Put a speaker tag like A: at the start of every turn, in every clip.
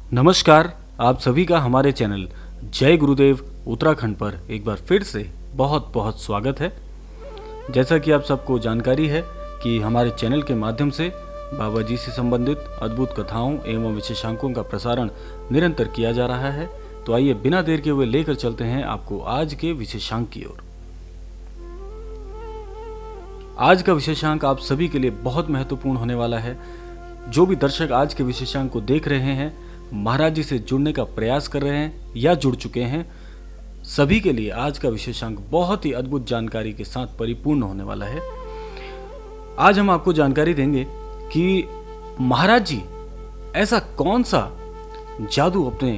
A: नमस्कार। आप सभी का हमारे चैनल जय गुरुदेव उत्तराखंड पर एक बार फिर से बहुत बहुत स्वागत है। जैसा कि आप सबको जानकारी है कि हमारे चैनल के माध्यम से बाबा जी से संबंधित अद्भुत कथाओं एवं विशेषांकों का प्रसारण निरंतर किया जा रहा है। तो आइए बिना देर के हुए लेकर चलते हैं आपको आज के विशेषांक की ओर। आज का विशेषांक आप सभी के लिए बहुत महत्वपूर्ण होने वाला है। जो भी दर्शक आज के विशेषांक को देख रहे हैं, महाराज जी से जुड़ने का प्रयास कर रहे हैं या जुड़ चुके हैं, सभी के लिए आज का विशेषांक बहुत ही अद्भुत जानकारी के साथ परिपूर्ण होने वाला है। आज हम आपको जानकारी देंगे कि महाराज जी ऐसा कौन सा जादू अपने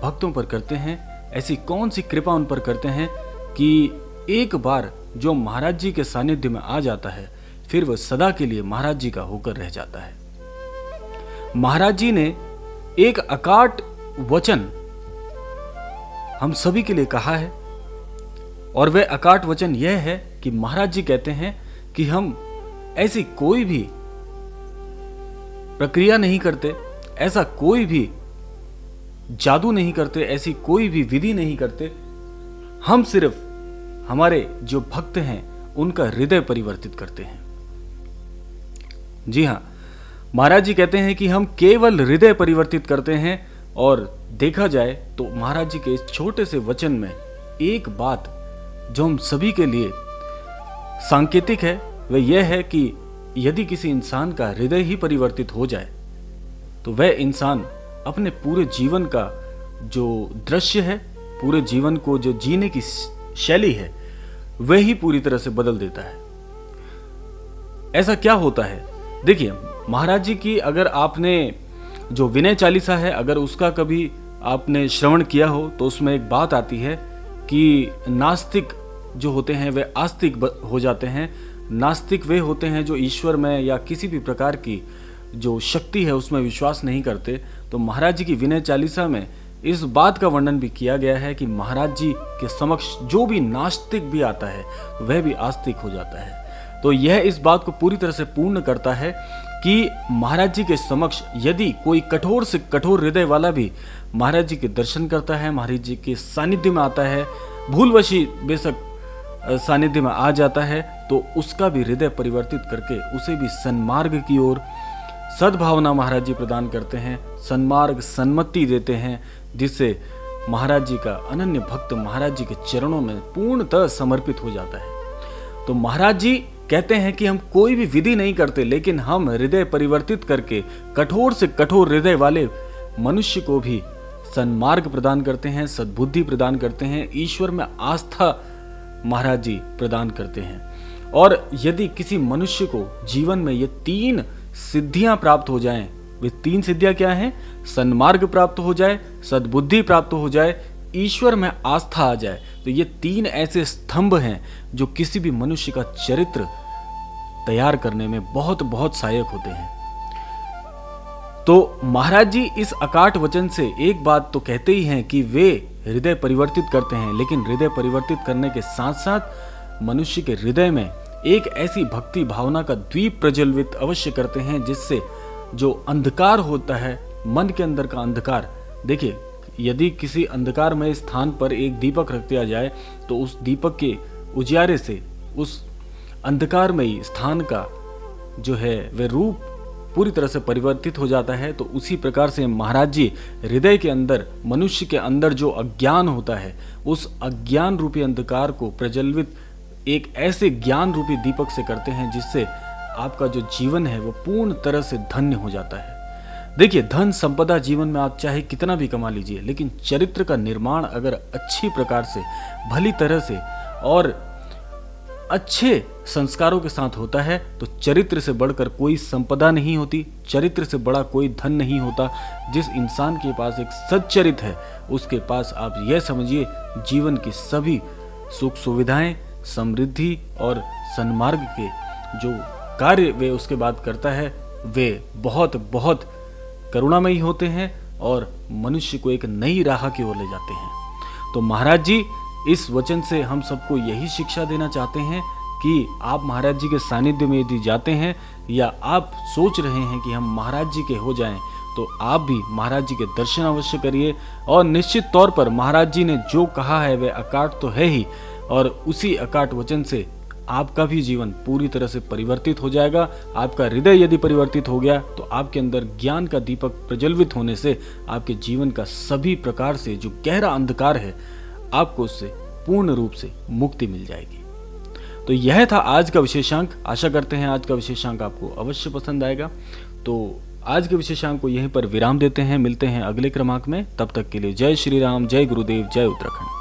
A: भक्तों पर करते हैं, ऐसी कौन सी कृपा उन पर करते हैं कि एक बार जो महाराज जी के सानिध्य में आ जाता है फिर वह सदा के लिए महाराज जी का होकर रह जाता है। महाराज जी ने एक अकाट वचन हम सभी के लिए कहा है और वह अकाट वचन यह है कि महाराज जी कहते हैं कि हम ऐसी कोई भी प्रक्रिया नहीं करते, ऐसा कोई भी जादू नहीं करते, ऐसी कोई भी विधि नहीं करते। हम सिर्फ हमारे जो भक्त हैं उनका हृदय परिवर्तित करते हैं। जी हां, महाराज जी कहते हैं कि हम केवल हृदय परिवर्तित करते हैं। और देखा जाए तो महाराज जी के इस छोटे से वचन में एक बात जो हम सभी के लिए सांकेतिक है वह यह है कि यदि किसी इंसान का हृदय ही परिवर्तित हो जाए तो वह इंसान अपने पूरे जीवन का जो दृश्य है, पूरे जीवन को जो जीने की शैली है, वह ही पूरी तरह से बदल देता है। ऐसा क्या होता है? देखिए, महाराज जी की अगर आपने जो विनय चालीसा है, अगर उसका कभी आपने श्रवण किया हो तो उसमें एक बात आती है कि नास्तिक जो होते हैं वे आस्तिक हो जाते हैं। नास्तिक वे होते हैं जो ईश्वर में या किसी भी प्रकार की जो शक्ति है उसमें विश्वास नहीं करते। तो महाराज जी की विनय चालीसा में इस बात का वर्णन भी किया गया है कि महाराज जी के समक्ष जो भी नास्तिक भी आता है वह भी आस्तिक हो जाता है। तो यह इस बात को पूरी तरह से पूर्ण करता है कि महाराज जी के समक्ष यदि कोई कठोर से कठोर हृदय वाला भी महाराज जी के दर्शन करता है, महाराज जी के सानिध्य में आता है, भूलवशी बेशक सानिध्य में आ जाता है, तो उसका भी हृदय परिवर्तित करके उसे भी सन्मार्ग की ओर सद्भावना महाराज जी प्रदान करते हैं, सन्मार्ग सन्मति देते हैं, जिससे महाराज जी का अनन्य भक्त महाराज जी के चरणों में पूर्णतः समर्पित हो जाता है। तो महाराज जी कहते हैं कि हम कोई भी विधि नहीं करते, लेकिन हम हृदय परिवर्तित करके कठोर से कठोर हृदय वाले मनुष्य को भी सन्मार्ग प्रदान करते हैं, सद्बुद्धि प्रदान करते हैं, ईश्वर में आस्था महाराज जी प्रदान करते हैं। और यदि किसी मनुष्य को जीवन में ये तीन सिद्धियां प्राप्त हो जाएं, वे तीन सिद्धियां क्या हैं? सन्मार्ग प्राप्त हो जाए, सद्बुद्धि प्राप्त हो जाए, ईश्वर में आस्था आ जाए, तो ये तीन ऐसे स्तंभ हैं जो किसी भी मनुष्य का चरित्र तैयार करने में बहुत बहुत सहायक होते हैं। तो महाराज जी इस अकाट वचन से एक बात तो कहते ही हैं कि वे हृदय परिवर्तित करते हैं, लेकिन हृदय परिवर्तित करने के साथ साथ मनुष्य के हृदय में एक ऐसी भक्ति भावना का द्वीप प्रज्वलित अवश्य करते हैं जिससे जो अंधकार होता है, मन के अंदर का अंधकार, देखिए यदि किसी अंधकारमय स्थान पर एक दीपक रख दिया जाए तो उस दीपक के उजियारे से उस अंधकारमयी स्थान का जो है वह रूप पूरी तरह से परिवर्तित हो जाता है। तो उसी प्रकार से महाराज जी हृदय के अंदर, मनुष्य के अंदर जो अज्ञान होता है, उस अज्ञान रूपी अंधकार को प्रज्वलित एक ऐसे ज्ञान रूपी दीपक से करते हैं जिससे आपका जो जीवन है वो पूर्ण तरह से धन्य हो जाता है। देखिए, धन संपदा जीवन में आप चाहे कितना भी कमा लीजिए, लेकिन चरित्र का निर्माण अगर अच्छी प्रकार से, भली तरह से और अच्छे संस्कारों के साथ होता है तो चरित्र से बढ़कर कोई संपदा नहीं होती, चरित्र से बड़ा कोई धन नहीं होता। जिस इंसान के पास एक सच्चरित्र है उसके पास आप यह समझिए जीवन की सभी सुख सुविधाएं, समृद्धि और सन्मार्ग के जो कार्य वे उसके बाद करता है वे बहुत बहुत करुणामयी होते हैं और मनुष्य को एक नई राह की ओर ले जाते हैं। तो महाराज जी इस वचन से हम सबको यही शिक्षा देना चाहते हैं कि आप महाराज जी के सानिध्य में यदि जाते हैं या आप सोच रहे हैं कि हम महाराज जी के हो जाएं, तो आप भी महाराज जी के दर्शन अवश्य करिए। और निश्चित तौर पर महाराज जी ने जो कहा है वह अकाट तो है ही, और उसी अकाट वचन से आपका भी जीवन पूरी तरह से परिवर्तित हो जाएगा। आपका हृदय यदि परिवर्तित हो गया तो आपके अंदर ज्ञान का दीपक प्रज्वलित होने से आपके जीवन का सभी प्रकार से जो गहरा अंधकार है, आपको उससे पूर्ण रूप से मुक्ति मिल जाएगी। तो यह था आज का विशेषांक। आशा करते हैं आज का विशेषांक आपको अवश्य पसंद आएगा। तो आज के विशेषांक को यहीं पर विराम देते हैं। मिलते हैं अगले क्रमांक में। तब तक के लिए जय श्री राम, जय गुरुदेव, जय उत्तराखंड।